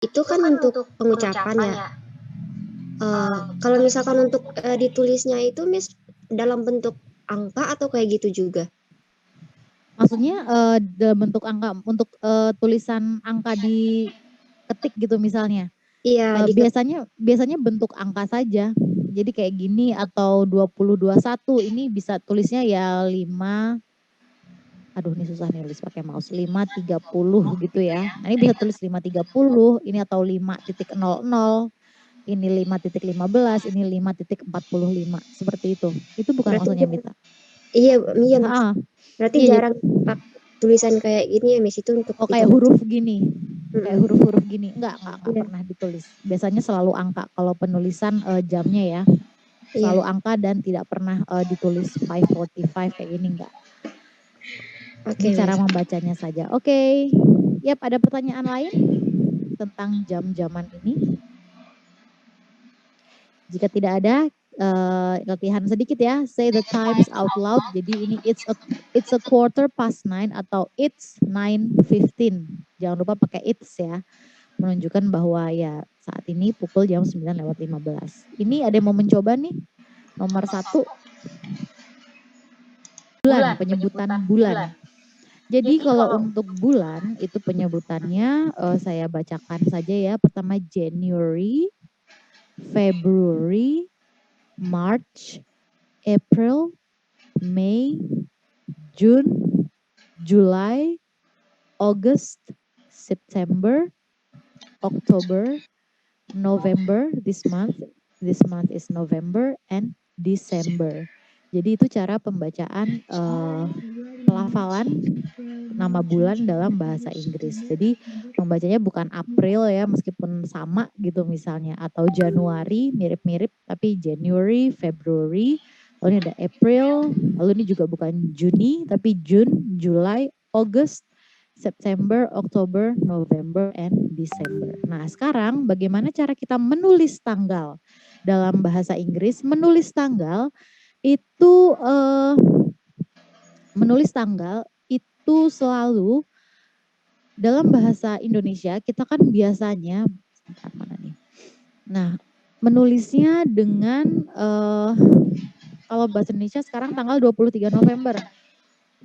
Itu kan untuk pengucapan ya. Kalau misalkan untuk ditulisnya itu Miss dalam bentuk angka atau kayak gitu juga? Maksudnya dalam bentuk angka untuk tulisan angka di ketik gitu misalnya. Iya, Biasanya bentuk angka saja. Jadi kayak gini atau 2021 ini bisa tulisnya ya 5. Aduh ini susah nih tulis pakai mouse. 530 gitu ya. Nah, ini bisa tulis 530 ini atau 5.00. Ini 5.15, ini 5.45. Seperti itu. Itu bukan berarti maksudnya Mita. iya Miss. Ah, Berarti iya, jarang pakai tulisan kayak gini ya Miss, itu untuk oh kayak kita baca. huruf gini. Kayak huruf-huruf gini. Enggak Iya. pernah ditulis. Biasanya selalu angka kalau penulisan jamnya ya. Iya. Selalu angka dan tidak pernah ditulis 5:45 kayak gini enggak. Oke, Ini cara Miss. membacanya saja. Oke. Yap, ada pertanyaan lain tentang jam-jaman ini? Jika tidak ada, latihan sedikit ya. Say the times out loud. Jadi ini it's a 9:15 atau it's 9:15. Jangan lupa pakai it's ya. Menunjukkan bahwa ya saat ini pukul jam 9:15. Ini ada yang mau mencoba nih? Nomor 1, bulan, penyebutan bulan. Jadi kalau untuk bulan itu penyebutannya saya bacakan saja ya. Pertama January, February, March, April, May, June, July, August, September, October, November, this month is November, and December. Jadi itu cara pembacaan pelafalan nama bulan dalam bahasa Inggris. Jadi membacanya bukan April ya, meskipun sama gitu misalnya, atau Januari mirip-mirip, tapi January, February, lalu ini ada April, lalu ini juga bukan Juni, tapi June, July, August, September, Oktober, November, and December. Nah sekarang bagaimana cara kita menulis tanggal dalam bahasa Inggris? Menulis tanggal itu selalu dalam bahasa Indonesia kita kan biasanya menulisnya dengan kalau bahasa Indonesia sekarang tanggal 23 November.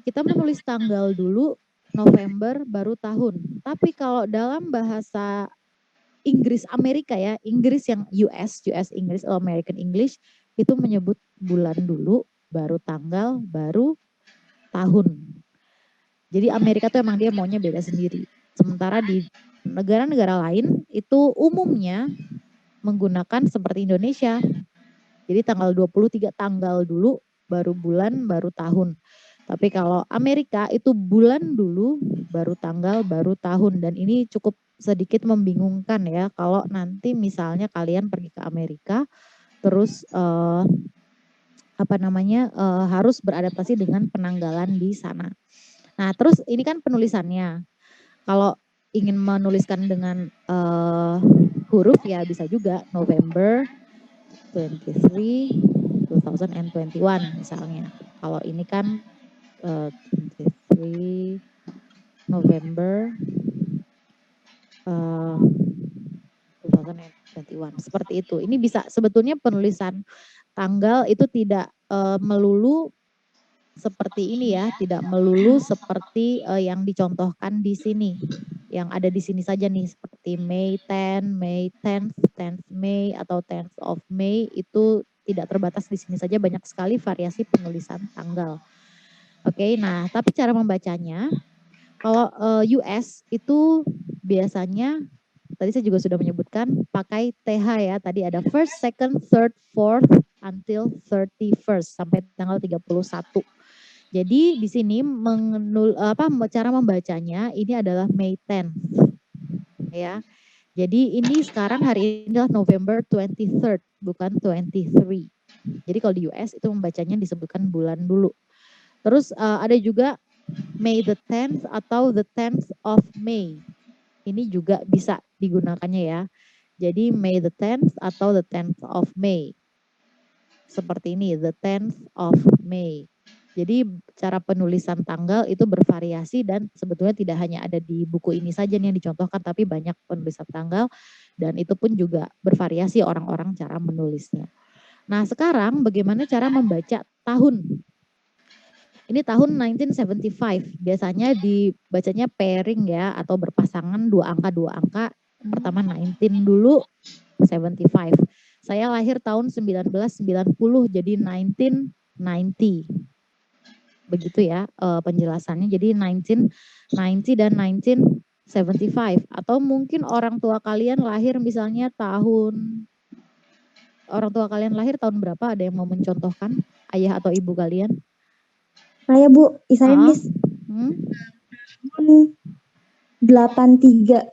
Kita menulis tanggal dulu, November baru tahun. Tapi kalau dalam bahasa Inggris Amerika ya, Inggris yang US English atau American English itu menyebut bulan dulu, baru tanggal, baru tahun. Jadi Amerika tuh emang dia maunya beda sendiri. Sementara di negara-negara lain itu umumnya menggunakan seperti Indonesia. Jadi tanggal 23 tanggal dulu, baru bulan, baru tahun. Tapi kalau Amerika itu bulan dulu, baru tanggal, baru tahun. Dan ini cukup sedikit membingungkan ya kalau nanti misalnya kalian pergi ke Amerika terus harus beradaptasi dengan penanggalan di sana. Nah, terus ini kan penulisannya. Kalau ingin menuliskan dengan huruf ya bisa juga November 23 2021 misalnya. Kalau ini kan 23 November 2021 seperti itu. Ini bisa sebetulnya penulisan tanggal itu tidak melulu seperti ini ya, tidak melulu seperti yang dicontohkan di sini. Yang ada di sini saja nih seperti May 10, May 10th, 10th May atau 10th of May itu tidak terbatas di sini saja, banyak sekali variasi penulisan tanggal. Oke, nah tapi cara membacanya kalau US itu biasanya tadi saya juga sudah menyebutkan pakai TH ya. Tadi ada first, second, third, fourth until 31st sampai tanggal 31. Jadi di sini cara membacanya ini adalah May 10th ya. Jadi ini sekarang hari ini adalah November 23rd bukan 23. Jadi kalau di US itu membacanya disebutkan bulan dulu. Terus ada juga May the 10th atau the 10th of May. Ini juga bisa digunakannya ya. Jadi May the 10th atau the 10th of May. Seperti ini, the 10th of May. Jadi cara penulisan tanggal itu bervariasi dan sebetulnya tidak hanya ada di buku ini saja nih yang dicontohkan, tapi banyak penulisan tanggal dan itu pun juga bervariasi orang-orang cara menulisnya. Nah sekarang bagaimana cara membaca tahun? Ini tahun 1975, biasanya dibacanya pairing ya atau berpasangan dua angka. Pertama 19 dulu, 75. Saya lahir tahun 1990 jadi 1990. Begitu ya penjelasannya. Jadi 1990 dan 1975 atau mungkin orang tua kalian lahir misalnya orang tua kalian lahir tahun berapa? Ada yang mau mencontohkan? Ayah atau ibu kalian? Saya Bu, Isain Miss. 83.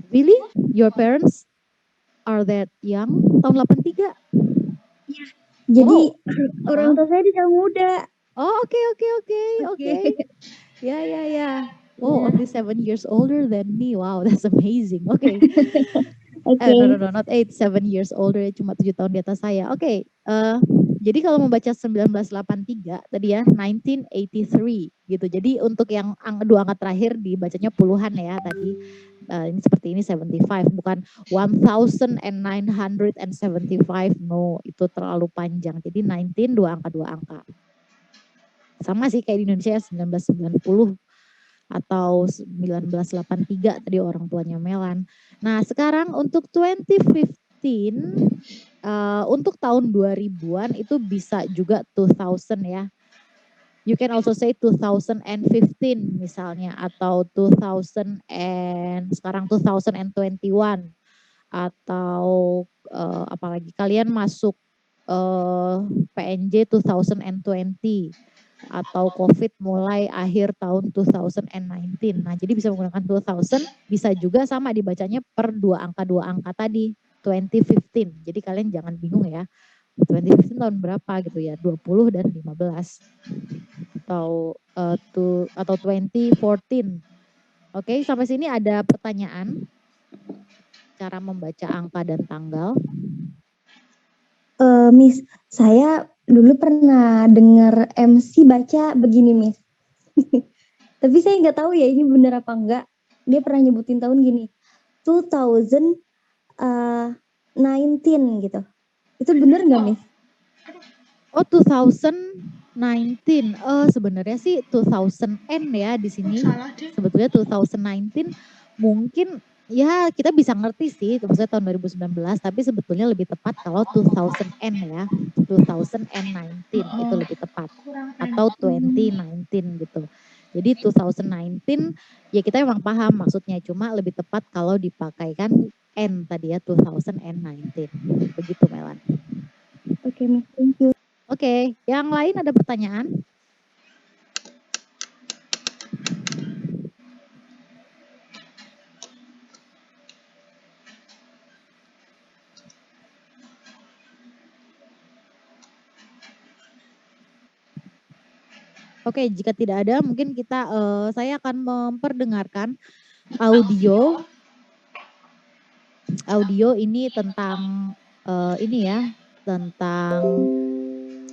Really? Your parents are that young? Tahun 83? Jadi orang tua saya tidak muda. Oh, oke. Ya. Oh, only 7 years older than me. Wow, that's amazing. Oke. No, not 8, 7 years older, cuma 7 tahun di atas saya. Oke. Jadi kalau membaca 1983 tadi ya, 1983 gitu. Jadi untuk yang dua angka terakhir dibacanya puluhan ya tadi. Ini seperti ini 75, bukan 1975. No, itu terlalu panjang. Jadi 19 dua angka. Sama sih kayak di Indonesia 1990 atau 1983 tadi orang tuanya Melan. Nah sekarang untuk 2015, untuk tahun 2000-an itu bisa juga 2000 ya. You can also say 2015 misalnya atau 2021 atau apalagi kalian masuk PNJ 2020 atau COVID mulai akhir tahun 2019. Nah, jadi bisa menggunakan 2000, bisa juga sama dibacanya per dua angka tadi, 2015. Jadi kalian jangan bingung ya. 2015 tahun berapa gitu ya, 20 dan 15. Atau 2014. Oke, sampai sini ada pertanyaan? Cara membaca angka dan tanggal? Miss, saya dulu pernah dengar MC baca begini, Miss. Tapi saya nggak tahu ya ini benar apa enggak. Dia pernah nyebutin tahun gini, 2019 gitu. Itu benar nggak, Miss? Oh, 2019. Sebenarnya sih 2000N ya di sini. Sebetulnya 2019 mungkin ya kita bisa ngerti sih, maksudnya tahun 2019, tapi sebetulnya lebih tepat kalau 2000N ya. 2019 itu lebih tepat. Atau 2019 gitu. Jadi 2019 ya kita emang paham maksudnya, cuma lebih tepat kalau dipakaikan N tadi ya, 2019. Begitu Melan. Oke, Miss. Thank you. Oke, yang lain ada pertanyaan? Oke, jika tidak ada, mungkin saya akan memperdengarkan audio ini tentang ini ya, tentang